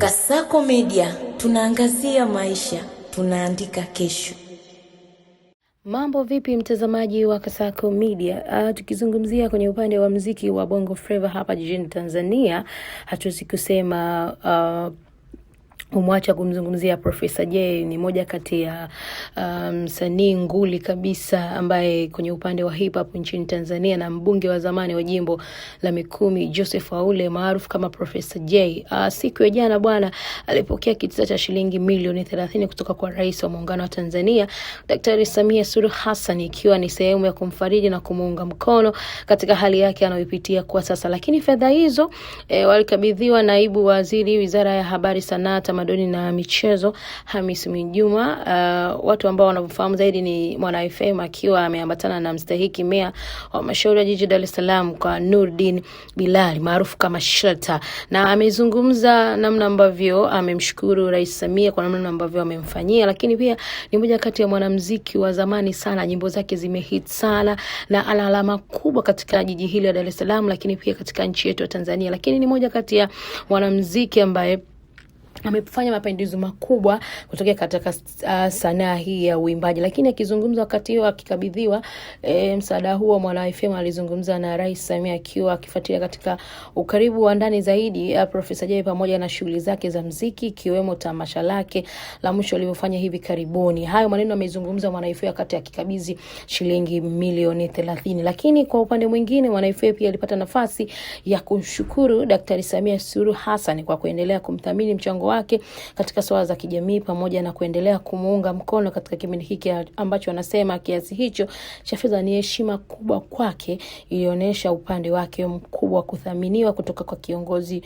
Kasako Media, tunaangazia maisha, tunaandika kesho. Mambo vipi mtazamaji wa Kasako Media? Tukizungumzia kwenye upande wa muziki wa Bongo Flava hapa jijini Tanzania, hatuwezi kusema umwacha kumzungumzia Professor Jay. Ni moja kati ya msanii nguli kabisa ambaye kwenye upande wa hip hop nchini Tanzania, na mbunge wa zamani wa jimbo la Mikumi Joseph Aule maarufu kama Professor Jay. Siku ya jana bwana alipokea kitita cha shilingi milioni 30 kutoka kwa Rais wa Muungano wa Tanzania Daktari Samia Suluhu Hassan, ikiwa ni sehemu ya kumfariji na kumuunga mkono katika hali yake anayopitia kwa sasa. Lakini fedha hizo walikabidhiwa naibu waziri Wizara ya Habari, Sanaa, Tamaduni na Michezo Hamis Mwinjuma. Watu ambao wanafahamu zaidi ni Mwana FM, akiwa ameambatana na mstahiki meya wa Mashauri ya Jiji Dar es Salaam kwa Nurdin Bilali maarufu kama Shelter, na amezungumza namna ambavyo amemshukuru Rais Samia kwa namna ambavyo amemfanyia. Lakini pia ni mmoja kati ya mwanamuziki wa zamani sana, nyimbo zake zimehit sana na ana alama kubwa katika jiji hili la Dar es Salaam, lakini pia katika nchi yetu ya Tanzania. Lakini ni mmoja kati ya mwanamuziki ambaye amefanya mapinduzi makubwa kutokea katika sanaa hii ya uimbaji. Lakini akizungumza wakati huo akikabidhiwa msaada huo, Mwana FM alizungumza na Rais Samia akiwa akifuatilia katika ukaribu wa ndani zaidi Professor Jay pamoja na shughuli zake za muziki, ikiwemo tamasha lake la mwisho aliyofanya hivi karibuni. Hayo maneno amezungumza Mwana FM wakati akikabidhi shilingi milioni 30. Lakini kwa upande mwingine, Mwana FM pia alipata nafasi ya kumshukuru Daktari Samia Suluhu Hassan kwa kuendelea kumthamini mchango wake katika swala za kijamii pamoja na kuendelea kumuunga mkono katika kipindi hiki ambacho anasema kiasi hicho cha fedha ni heshima kubwa kwake, ilionyesha upande wake mkubwa kuthaminiwa kutoka kwa kiongozi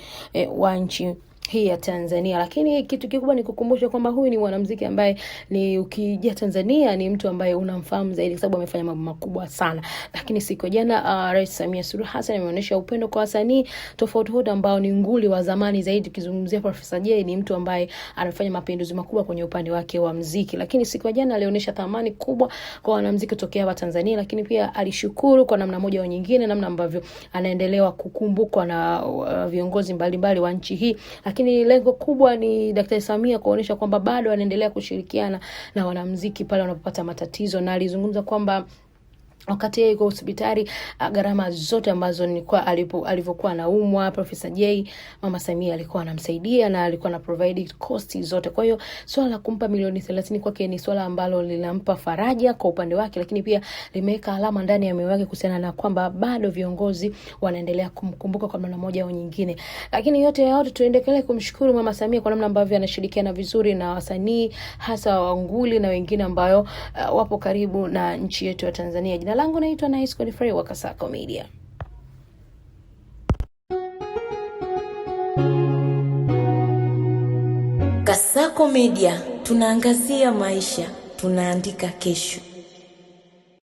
wa nchi hii ya Tanzania. Lakini kitu kikubwa ni kukumbusha kwamba huyu ni mwanamuziki ambaye ni ukija Tanzania ni mtu ambaye unamfahamu zaidi kwa sababu amefanya mambo makubwa sana. Lakini siku jana Rais Samia Suluhu Hassan ameonyesha upendo kwa wasanii tofauti ambao ni nguli wa zamani zaidi. Kizungumzia Professor Jay, ni mtu ambaye anafanya mapinduzi makubwa kwenye upande wake wa muziki. Lakini siku jana alionyesha thamani kubwa kwa wanamuziki kutokea hapa Tanzania, lakini pia alishukuru kwa namna moja au nyingine namna ambavyo anaendelea kukumbukwa na viongozi mbalimbali wa nchi hii. Lakini lengo kubwa ni Daktari Samia kuonyesha kwamba bado anaendelea kushirikiana na wanamuziki pale wanapopata matatizo, na alizungumza kwamba wakati yeye yuko hospitali gharama zote ambazo nilikuwa alivyokuwa anaumwa Professor Jay, Mama Samia alikuwa anamsaidia na alikuwa na provide cost zote. Kwa hiyo swala la kumpa milioni 30 kwake ni swala ambalo linampa faraja kwa upande wake, lakini pia limeweka alama ndani ya moyo wake kuhusiana na kwamba bado viongozi wanaendelea kumkumbuka kwa namna moja au nyingine. Lakini yote tuendelee kumshukuru Mama Samia kwa namna ambavyo anashirikiana vizuri na wasanii hasa wanguli na wengine ambao wapo karibu na nchi yetu ya Tanzania. Jina langu naitwa Nice Godfrey wa Kasako Media. Kasako Media, tunaangazia maisha, tunaandika kesho.